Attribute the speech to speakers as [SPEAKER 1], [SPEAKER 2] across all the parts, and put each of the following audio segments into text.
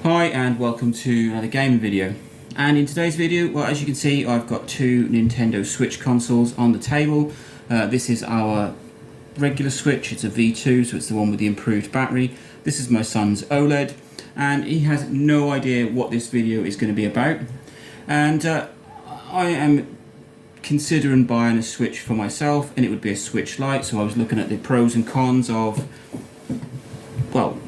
[SPEAKER 1] Hi and welcome to another gaming video. And in today's video, well, as you can see, I've got two Nintendo Switch consoles on the table. This is our regular Switch, it's a V2, so it's the one with the improved battery. This is my son's OLED, and he has no idea what this video is going to be about. And I am considering buying a Switch for myself, and it would be a Switch Lite, so I was looking at the pros and cons of, well,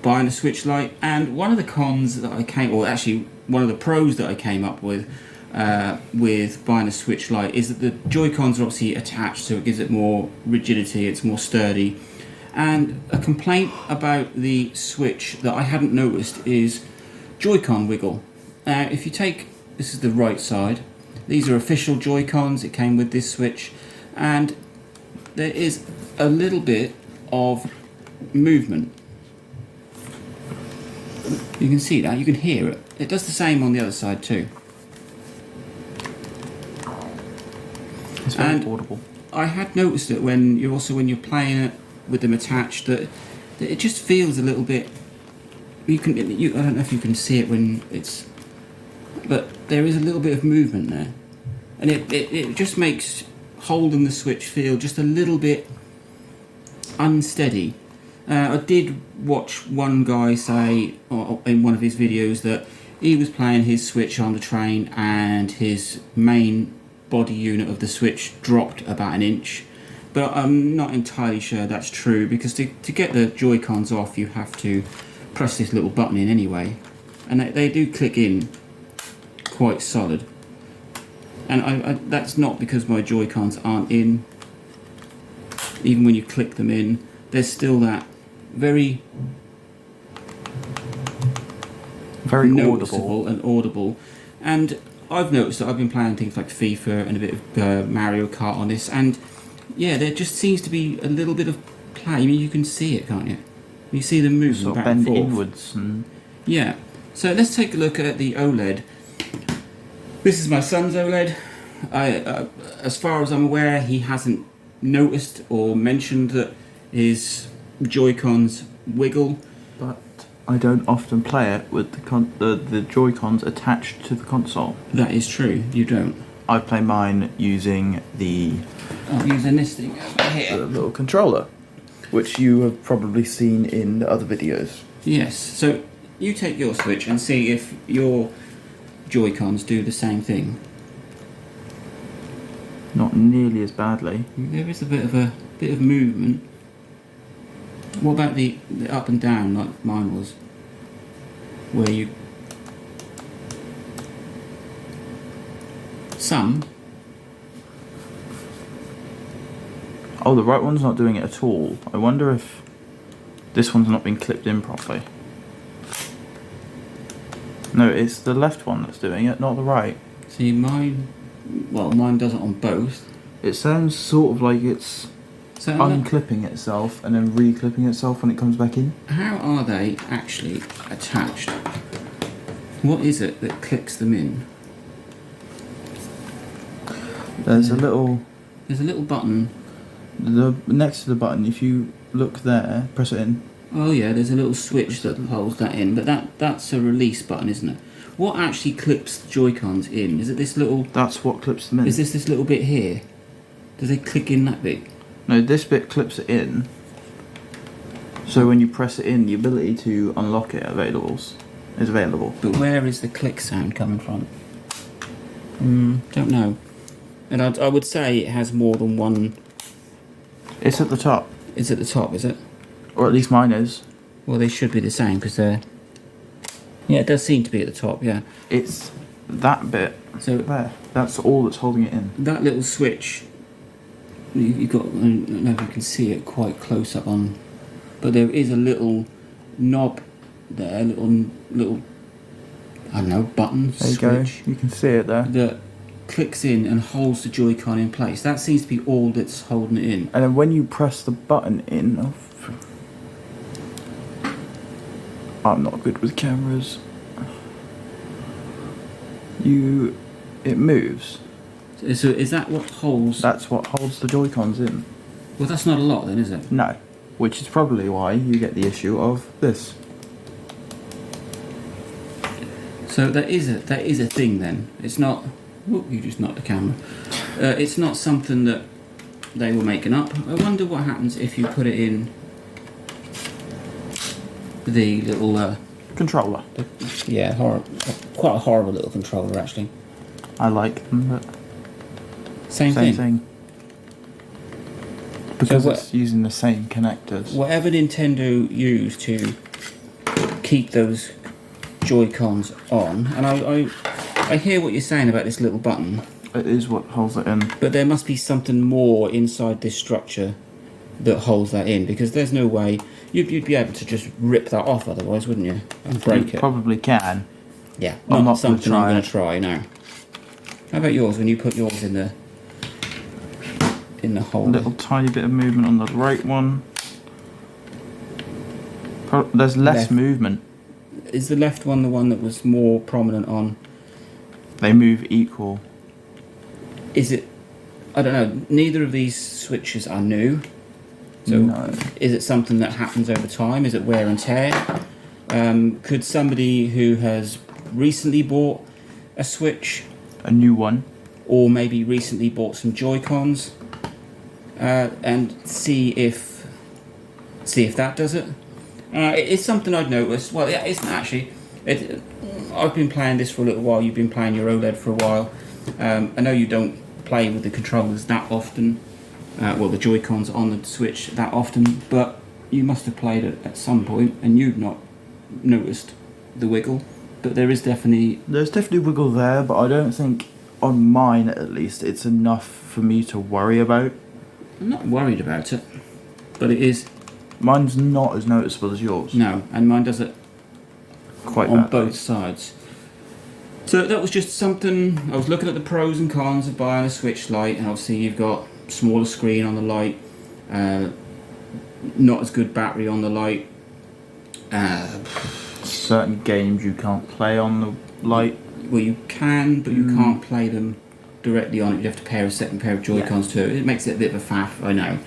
[SPEAKER 1] buying a Switch Lite. And one of the cons that I came, or actually one of the pros that I came up with buying a Switch Lite is that the Joy-Cons are obviously attached, so it gives it more rigidity, it's more sturdy. And a complaint about the Switch that I hadn't noticed is Joy-Con wiggle. If you take, this is the right side, these are official Joy-Cons, it came with this Switch, and there is a little bit of movement. You can see that, you can hear it. It does the same on the other side too.
[SPEAKER 2] It's very audible.
[SPEAKER 1] I had noticed it when you're playing it with them attached, that it just feels a little bit. I don't know if you can see it when it's, but there is a little bit of movement there, and it just makes holding the Switch feel just a little bit unsteady. I did watch one guy say in one of his videos that he was playing his Switch on the train and his main body unit of the Switch dropped about an inch, but I'm not entirely sure that's true, because to get the Joy-Cons off you have to press this little button in anyway, and they do click in quite solid, and I that's not because my Joy-Cons aren't in. Even when you click them in, there's still that very noticeable and audible. And I've noticed that I've been playing things like FIFA and a bit of Mario Kart on this, and yeah, there just seems to be a little bit of play. I mean, you can see it, can't you? You see them moving
[SPEAKER 2] sort
[SPEAKER 1] back
[SPEAKER 2] of
[SPEAKER 1] and
[SPEAKER 2] bend
[SPEAKER 1] forth.
[SPEAKER 2] inwards. And
[SPEAKER 1] yeah. So let's take a look at the OLED. This is my son's OLED. As far as I'm aware, he hasn't noticed or mentioned that his Joy-Cons wiggle.
[SPEAKER 2] but I don't often play it with the Joy-Cons attached to the console.
[SPEAKER 1] That is true, you don't.
[SPEAKER 2] I play mine using
[SPEAKER 1] I'm using this thing over
[SPEAKER 2] the
[SPEAKER 1] here.
[SPEAKER 2] little controller, which you have probably seen in the other videos.
[SPEAKER 1] Yes, so you take your Switch and see if your Joy-Cons do the same thing.
[SPEAKER 2] Not nearly as badly.
[SPEAKER 1] There is a bit of movement. What about the up and down like mine was? Where you... Some.
[SPEAKER 2] Oh, the right one's not doing it at all. I wonder if this one's not been clipped in properly. No, it's the left one that's doing it, not the right.
[SPEAKER 1] See, mine does it on both.
[SPEAKER 2] It sounds sort of like it's
[SPEAKER 1] So
[SPEAKER 2] unclipping itself and then re-clipping itself when it comes back in.
[SPEAKER 1] how are they actually attached? What is it that clicks them in?
[SPEAKER 2] There's a little
[SPEAKER 1] button.
[SPEAKER 2] next to the button. If you look there, press it in.
[SPEAKER 1] Oh yeah, there's a little switch that holds that in, but that's a release button, isn't it? What actually clips the Joy-Cons in? Is it this little...
[SPEAKER 2] That's what clips them in.
[SPEAKER 1] Is this little bit here? Do they click in that bit?
[SPEAKER 2] No, this bit clips it in. So when you press it in, the ability to unlock it is available.
[SPEAKER 1] But where is the click sound coming from? Don't know. And I would say it has more than one...
[SPEAKER 2] It's at the top.
[SPEAKER 1] It's at the top, is it?
[SPEAKER 2] Or at least mine is.
[SPEAKER 1] Well, they should be the same, because they're... Yeah, it does seem to be at the top, yeah.
[SPEAKER 2] It's that bit.
[SPEAKER 1] So
[SPEAKER 2] there. That's all that's holding it in.
[SPEAKER 1] that little switch, you've got... I don't know if you can see it quite close up on... But there is a little knob there, a little I don't know, button,
[SPEAKER 2] There you
[SPEAKER 1] switch.
[SPEAKER 2] go. You can see it there.
[SPEAKER 1] That clicks in and holds the Joy-Con in place. That seems to be all that's holding it in.
[SPEAKER 2] And then when you press the button in... I'm not good with cameras. It moves.
[SPEAKER 1] So is that what holds...
[SPEAKER 2] That's what holds the Joy-Cons in.
[SPEAKER 1] Well, that's not a lot then, is it?
[SPEAKER 2] No. Which is probably why you get the issue of this.
[SPEAKER 1] So that is a thing then. It's not. Whoop, you just knocked the camera. It's not something that they were making up. I wonder what happens if you put it in the little
[SPEAKER 2] controller.
[SPEAKER 1] Yeah, quite a horrible little controller actually.
[SPEAKER 2] I like them, but
[SPEAKER 1] same thing.
[SPEAKER 2] Because it's using the same connectors.
[SPEAKER 1] Whatever Nintendo used to keep those Joy-Cons on, and I hear what you're saying about this little button.
[SPEAKER 2] It is what holds it in.
[SPEAKER 1] But there must be something more inside this structure that holds that in, because there's no way you'd be able to just rip that off otherwise, wouldn't you? And break it.
[SPEAKER 2] Probably can.
[SPEAKER 1] Yeah,
[SPEAKER 2] I'm not
[SPEAKER 1] something I'm going
[SPEAKER 2] it.
[SPEAKER 1] to try now. How about yours? When you put yours in the hole.
[SPEAKER 2] A little tiny bit of movement on the right one. There's less movement.
[SPEAKER 1] Is the left one the one that was more prominent on?
[SPEAKER 2] They move equal.
[SPEAKER 1] Is it? I don't know. Neither of these switches are new. So
[SPEAKER 2] no.
[SPEAKER 1] Is it something that happens over time? Is it wear and tear? Could somebody who has recently bought a Switch,
[SPEAKER 2] a new one,
[SPEAKER 1] or maybe recently bought some Joy-Cons, and see if that does it? It's something I've noticed. Well, yeah, it's not actually. I've been playing this for a little while. You've been playing your OLED for a while. I know you don't play with the controllers that often. Well, the Joy-Cons on the Switch that often, but you must have played it at some point, and you've not noticed the wiggle. But there's definitely
[SPEAKER 2] wiggle there, but I don't think on mine at least it's enough for me to worry about.
[SPEAKER 1] I'm not worried about it, but it is.
[SPEAKER 2] Mine's not as noticeable as yours.
[SPEAKER 1] No, and mine does it
[SPEAKER 2] quite
[SPEAKER 1] on
[SPEAKER 2] badly.
[SPEAKER 1] both sides. So that was just something. I was looking at the pros and cons of buying a Switch Lite, and obviously you've got smaller screen on the Lite, not as good battery on the Lite.
[SPEAKER 2] Certain games you can't play on the Lite.
[SPEAKER 1] Well, you can, but you can't play them directly on it. You have to pair a second pair of Joy-Cons to it. It makes it a bit of a faff, I know.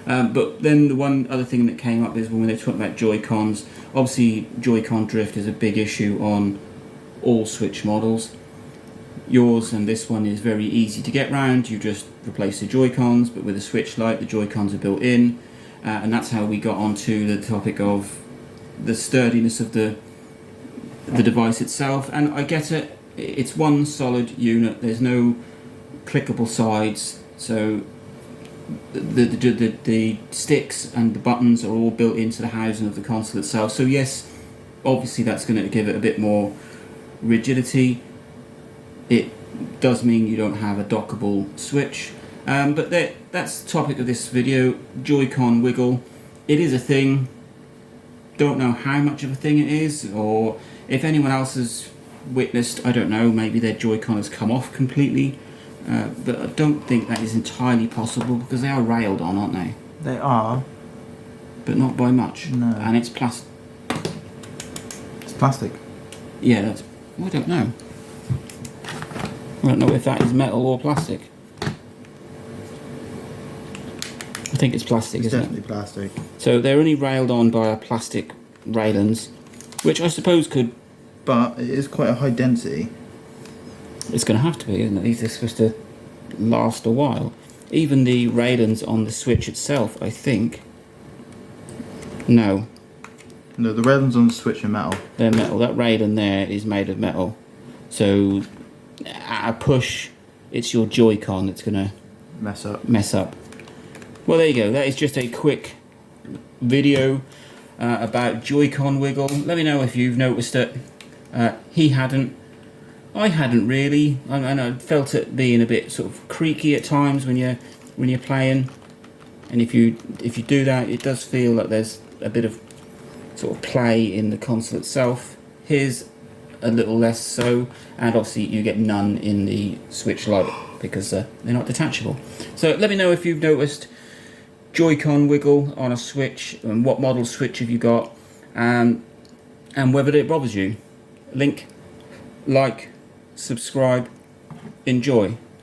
[SPEAKER 1] But then the one other thing that came up is when they're talking about Joy-Cons, obviously Joy-Con drift is a big issue on all Switch models. Yours and this one is very easy to get round. You just replace the Joy-Cons, but with a Switch Lite, the Joy-Cons are built in, and that's how we got onto the topic of the sturdiness of the device itself. And I get it. It's one solid unit. There's no clickable sides, so the sticks and the buttons are all built into the housing of the console itself. So yes, obviously that's going to give it a bit more rigidity. It does mean you don't have a dockable Switch, but that's the topic of this video. Joy-Con wiggle. It is a thing. Don't know how much of a thing it is, or if anyone else has witnessed, I don't know, maybe their Joy-Con has come off completely. But I don't think that is entirely possible, because they are railed on, aren't they?
[SPEAKER 2] They are.
[SPEAKER 1] But not by much.
[SPEAKER 2] No.
[SPEAKER 1] And it's plastic.
[SPEAKER 2] It's plastic.
[SPEAKER 1] Yeah, that's... I don't know. I don't know if that is metal or plastic. I think it's plastic,
[SPEAKER 2] It's
[SPEAKER 1] isn't
[SPEAKER 2] definitely
[SPEAKER 1] it?
[SPEAKER 2] plastic.
[SPEAKER 1] So they're only railed on by a plastic railings, which I suppose could...
[SPEAKER 2] But it is quite a high density.
[SPEAKER 1] It's going to have to be, isn't it? These are supposed to last a while. Even the railings on the Switch itself, I think... No.
[SPEAKER 2] No, the railings on the Switch are metal.
[SPEAKER 1] They're metal. That railing there is made of metal. So, at a push, it's your Joy-Con that's going to
[SPEAKER 2] mess up.
[SPEAKER 1] Well, there you go. That is just a quick video about Joy-Con wiggle. Let me know if you've noticed it. He hadn't. I hadn't really. I felt it being a bit sort of creaky at times when you're playing. And if you do that, it does feel like there's a bit of sort of play in the console itself. Here's a little less so, and obviously you get none in the Switch Lite because they're not detachable. So let me know if you've noticed Joy-Con wiggle on a Switch, and what model Switch have you got, and whether it bothers you. Link, like, subscribe, enjoy.